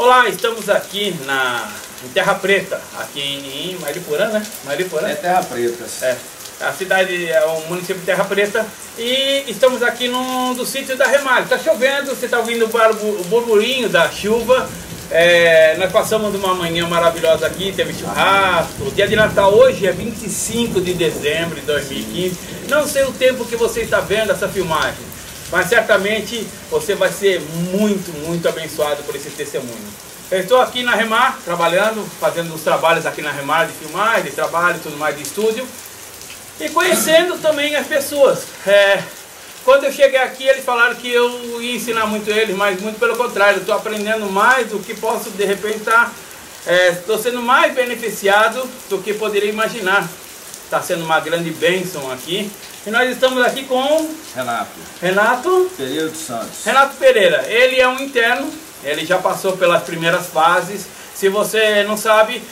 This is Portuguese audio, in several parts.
Olá, estamos aqui em Terra Preta, aqui em Mariporã, né? Mariporã? É Terra Preta. É. A cidade é o município de Terra Preta e estamos aqui do sítio da Remar. Está chovendo, você está ouvindo o burburinho da chuva. Nós passamos uma manhã maravilhosa aqui, teve churrasco. O dia de Natal hoje é 25 de dezembro de 2015. Não sei o tempo que você está vendo essa filmagem, mas certamente você vai ser muito abençoado por esse testemunho. Eu estou aqui na Remar, trabalhando, fazendo os trabalhos aqui na Remar de filmagem, de trabalho, tudo mais de estúdio. E conhecendo também as pessoas. Quando eu cheguei aqui, eles falaram que eu ia ensinar muito eles, mas muito pelo contrário, eu estou aprendendo mais do que posso, de repente, estou sendo mais beneficiado do que poderia imaginar. Está sendo uma grande bênção aqui. E nós estamos aqui com Renato Pereira dos Santos. Renato Pereira, ele é um interno, ele já passou pelas primeiras fases. Se você não sabe,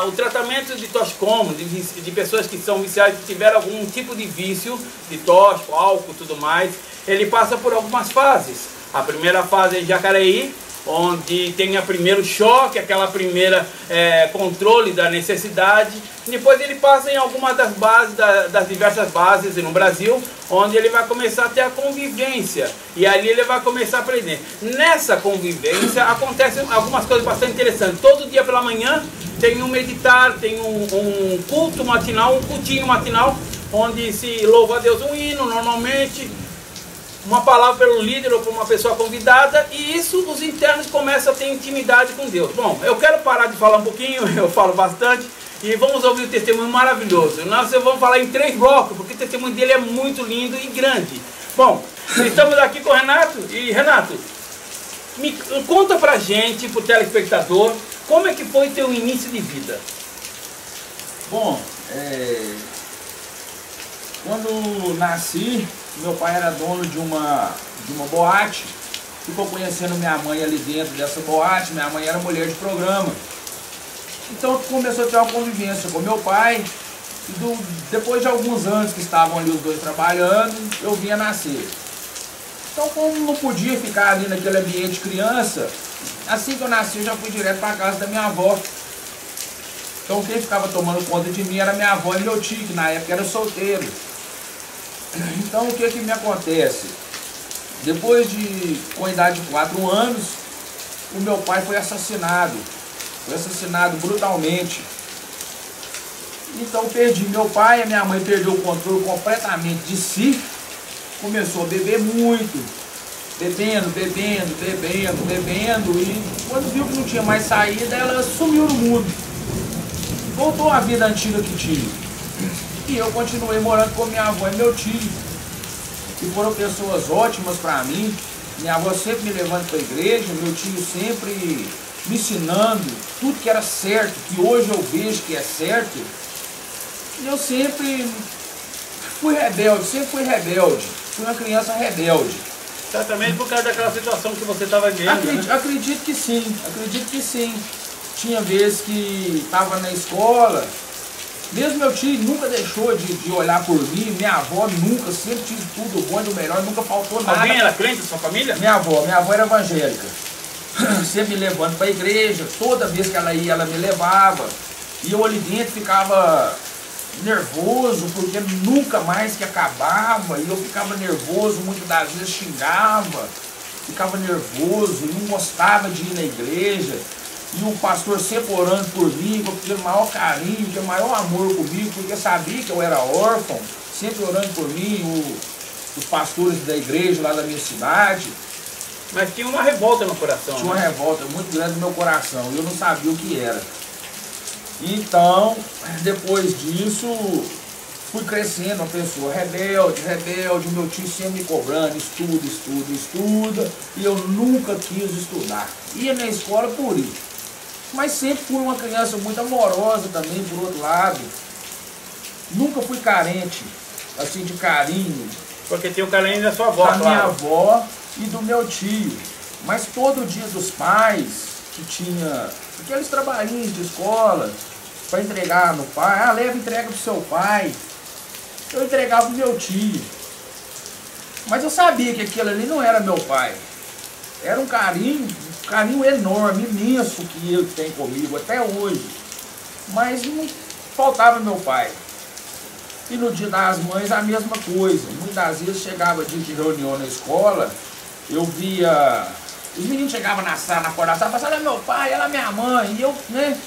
o tratamento de toxicomio, de pessoas que são viciadas, que tiveram algum tipo de vício, de tóxico, álcool e tudo mais, ele passa por algumas fases. A primeira fase é em Jacareí, onde tem o primeiro choque, aquela primeira controle da necessidade. Depois ele passa em algumas das bases, das diversas bases no Brasil, onde ele vai começar a ter a convivência. E ali ele vai começar a aprender. Nessa convivência acontecem algumas coisas bastante interessantes. Todo dia pela manhã tem um meditar, tem um culto matinal, um cultinho matinal, onde se louva a Deus um hino, normalmente uma palavra pelo líder ou por uma pessoa convidada, e isso os internos começam a ter intimidade com Deus. Bom, eu quero parar de falar um pouquinho, eu falo bastante, e vamos ouvir o testemunho maravilhoso. Nós vamos falar em 3 blocos, porque o testemunho dele é muito lindo e grande. Bom, estamos aqui com o Renato, e Renato, conta pra gente, pro telespectador, como é que foi teu início de vida? Bom, quando nasci, meu pai era dono de uma boate, ficou conhecendo minha mãe ali dentro dessa boate. Minha mãe era mulher de programa, então começou a ter uma convivência com meu pai, e depois de alguns anos que estavam ali os dois trabalhando, eu vinha nascer. Então, como não podia ficar ali naquele ambiente criança, assim que eu nasci eu já fui direto para a casa da minha avó. Então quem ficava tomando conta de mim era minha avó e meu tio, que na época era solteiro. Então o que me acontece? Depois com a idade de 4 anos, o meu pai foi assassinado brutalmente. Então perdi meu pai, a minha mãe perdeu o controle completamente de si, começou a beber muito, bebendo, e quando viu que não tinha mais saída, ela sumiu no mundo, voltou à vida antiga que tinha. E eu continuei morando com minha avó e meu tio, que foram pessoas ótimas para mim. Minha avó sempre me levando para a igreja, meu tio sempre me ensinando tudo que era certo, que hoje eu vejo que é certo. E eu sempre fui rebelde, fui uma criança rebelde. Exatamente por causa daquela situação que você estava vivendo. Acredito que sim. Tinha vezes que estava na escola. Mesmo meu tio nunca deixou de olhar por mim, minha avó nunca, sempre tive tudo bom e do melhor, nunca faltou nada. Alguém era crente da sua família? Minha avó era evangélica, sempre me levando para a igreja, toda vez que ela ia, ela me levava. E eu ali dentro ficava nervoso, porque nunca mais que acabava, e eu ficava nervoso, muitas das vezes xingava, ficava nervoso, não gostava de ir na igreja. E o pastor sempre orando por mim, com aquele maior carinho, aquele maior amor comigo, porque sabia que eu era órfão, sempre orando por mim, os pastores da igreja lá da minha cidade. Mas tinha uma revolta no coração. Tinha uma revolta muito grande no meu coração, e eu não sabia o que era. Então, depois disso, fui crescendo, uma pessoa rebelde, meu tio sempre me cobrando, estuda, e eu nunca quis estudar. Ia na escola por ir. Mas sempre fui uma criança muito amorosa também, por outro lado. Nunca fui carente, assim, de carinho. Porque tinha o carinho da sua avó, da minha avó e do meu tio. Mas todo dia dos pais, que tinha aqueles trabalhinhos de escola, para entregar no pai, leva e entrega pro seu pai. Eu entregava pro meu tio. Mas eu sabia que aquilo ali não era meu pai. Era um carinho carinho enorme, imenso que ele tem comigo até hoje. Mas não faltava meu pai. E no Dia das Mães a mesma coisa. Muitas vezes chegava dia de reunião na escola, eu via... Os meninos chegavam na sala, na porta da sala, falavam, ela é meu pai, ela é minha mãe. E eu, né?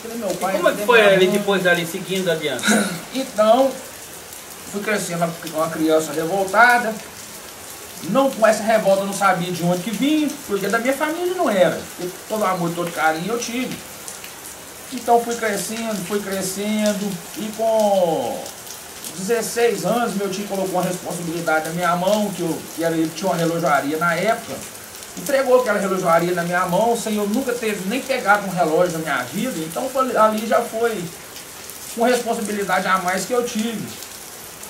Eu meu pai, como é que foi ali depois ali, seguindo adiante? Então, fui crescendo uma criança revoltada. Não, com essa revolta eu não sabia de onde que vinha, porque da minha família não era. Porque todo amor, todo carinho eu tive. Então fui crescendo, e com 16 anos meu tio colocou uma responsabilidade na minha mão, ele tinha uma relojoaria na época, entregou aquela relojoaria na minha mão, sem eu nunca ter nem pegado um relógio na minha vida. Então ali já foi uma responsabilidade a mais que eu tive.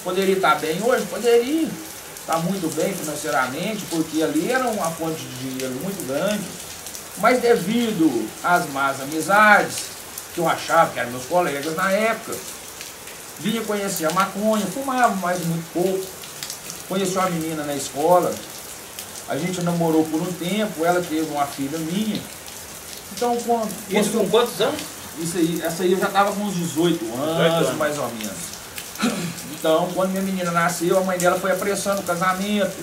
Poderia estar bem hoje? Poderia. Está muito bem financeiramente, porque ali era uma fonte de dinheiro muito grande, mas devido às más amizades, que eu achava que eram meus colegas na época, vinha conhecer a maconha, fumava, mas muito pouco. Conheci uma menina na escola, a gente namorou por um tempo, ela teve uma filha minha. Então, isso com quantos anos? Essa aí eu já estava com uns 18 anos, mais ou menos. Então, quando minha menina nasceu, a mãe dela foi apressando o casamento.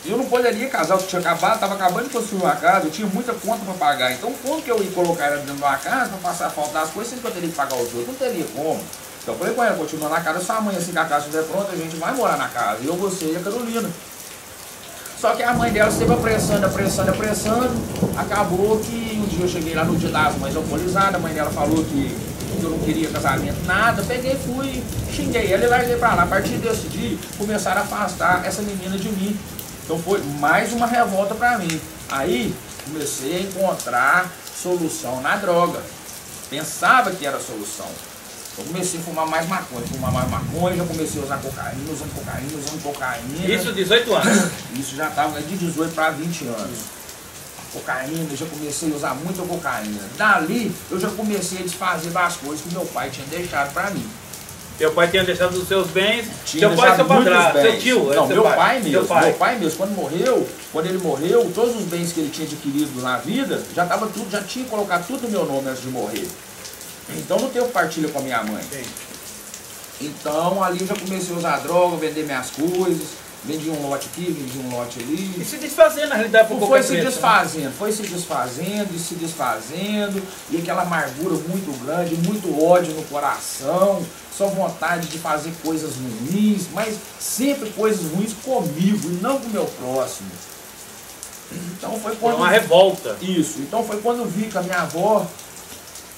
Eu não poderia casar, eu tinha acabado, estava acabando de construir uma casa, eu tinha muita conta para pagar. Então, como que eu ia colocar ela dentro de uma casa para passar a falta das coisas, sendo que eu teria que pagar os outros? Não teria como. Então, eu falei com ela, continua na casa, sua mãe, assim que a casa estiver pronta, a gente vai morar na casa. E eu, você e a Carolina. Só que a mãe dela esteve apressando. Acabou que um dia eu cheguei lá no Dia das Mães alcoolizada, a mãe dela falou que eu não queria casamento, nada. Peguei, fui, xinguei ela e larguei pra lá. A partir desse dia, começaram a afastar essa menina de mim. Então foi mais uma revolta pra mim. Aí comecei a encontrar solução na droga. Pensava que era solução. Eu comecei a fumar mais maconha, já comecei a usar cocaína, usando cocaína. Isso 18 anos? Isso já estava de 18 para 20 anos. Cocaína, eu já comecei a usar muita cocaína. Dali, eu já comecei a desfazer das coisas que meu pai tinha deixado para mim. Seu pai tinha deixado os seus bens? Seu pai, seu padrasto, seu tio? Não, meu pai mesmo. Meu pai. Meu pai mesmo, quando ele morreu, todos os bens que ele tinha adquirido na vida, já estava tudo, já tinha colocado tudo no meu nome antes de morrer. Então não teve partilha com a minha mãe. Sim. Então ali eu já comecei a usar droga, vender minhas coisas, vendi um lote aqui, vendi um lote ali. E se desfazendo, na realidade, por foi se desfazendo, e aquela amargura muito grande, muito ódio no coração, só vontade de fazer coisas ruins, mas sempre coisas ruins comigo e não com o meu próximo. Então foi quando... uma revolta. Isso, então foi quando eu vi que a minha avó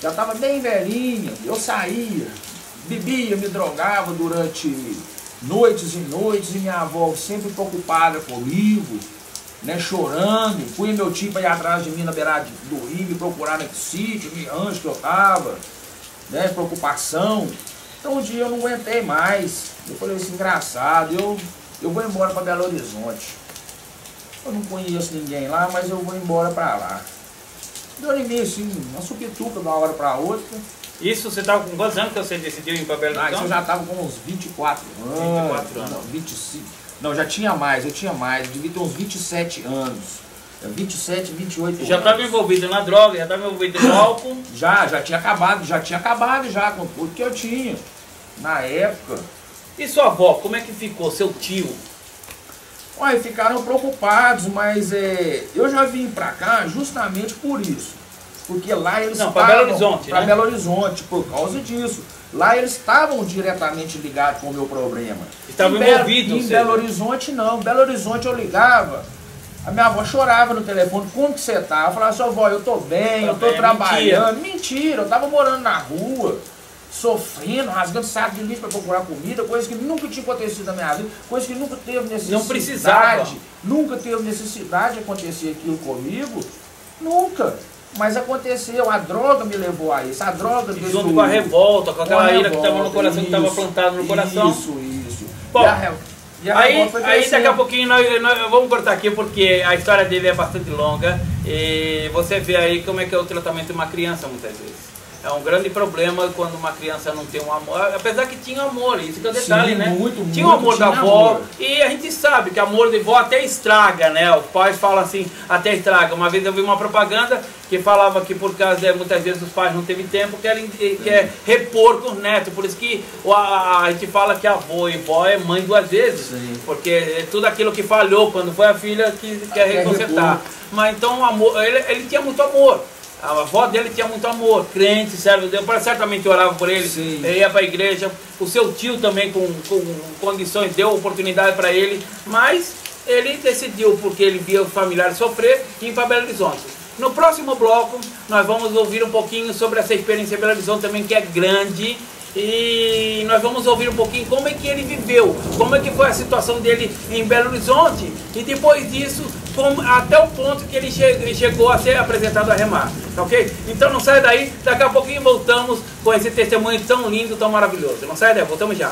já estava bem velhinha, eu saía, bebia, me drogava durante noites e noites, e minha avó sempre preocupada comigo, né, chorando. Fui meu tio para ir atrás de mim na beirada do rio, me procurar naquele sítio, me rancho que eu estava, né, preocupação. Então um dia eu não aguentei mais, eu falei assim, engraçado, eu vou embora para Belo Horizonte. Eu não conheço ninguém lá, mas eu vou embora para lá. Deu em mim assim, uma supituca de uma hora para outra. Isso você estava com quantos anos que você decidiu ir para Belo Horizonte? Isso eu já estava com uns 24 anos. 24 anos. Não, 25. Não, já tinha mais, eu tinha mais. Devia ter uns 27 anos. 27, 28 anos. Já estava envolvido na droga, já estava envolvido no álcool? Já tinha acabado já com tudo que eu tinha na época. E sua avó, como é que ficou, seu tio? Olha, ficaram preocupados, mas eu já vim pra cá justamente por isso. Porque lá eles estavam... para Belo Horizonte, Para né? Belo Horizonte, por causa disso. Lá eles estavam diretamente ligados com o meu problema. Estavam envolvidos. Em Belo Horizonte não. Em Belo Horizonte eu ligava, a minha avó chorava no telefone, como que você tá? Eu falava, sua avó, eu tô bem, eu tô trabalhando. Mentira, eu tava morando na rua, sofrendo, rasgando saco de lixo para procurar comida, coisa que nunca tinha acontecido na minha vida, coisa que nunca teve necessidade. Não precisava. Nunca teve necessidade de acontecer aquilo comigo, nunca. Mas aconteceu, a droga me levou a isso, a droga destruiu. Junto com a revolta, com aquela ira que estava no coração, que estava plantada no coração. Isso. Bom, e a revolta foi aí crescendo. daqui a pouquinho nós vamos cortar aqui porque a história dele é bastante longa e você vê aí como é que é o tratamento de uma criança muitas vezes. É um grande problema quando uma criança não tem um amor, apesar que tinha amor, isso que é o detalhe, sim, né? Muito, tinha o amor da avó, amor. E a gente sabe que amor de vó até estraga, né? Os pais falam assim, até estraga. Uma vez eu vi uma propaganda que falava que por causa, muitas vezes os pais não teve tempo, quer repor com os netos, por isso que a gente fala que avô e vó é mãe duas vezes, sim. Porque é tudo aquilo que falhou quando foi a filha que quer reconsertar. Mas então o amor, ele tinha muito amor. A avó dele tinha muito amor, crente, servo de Deus, certamente orava por ele, ele ia para a igreja. O seu tio também, com condições, deu oportunidade para ele, mas ele decidiu, porque ele via os familiares sofrer, ir para Belo Horizonte. No próximo bloco, nós vamos ouvir um pouquinho sobre essa experiência em Belo Horizonte também, que é grande. E nós vamos ouvir um pouquinho como é que ele viveu, como é que foi a situação dele em Belo Horizonte, e depois disso, até o ponto que ele chegou a ser apresentado a Remar, ok? Então não sai daí, daqui a pouquinho voltamos com esse testemunho tão lindo, tão maravilhoso. Não sai daí, voltamos já.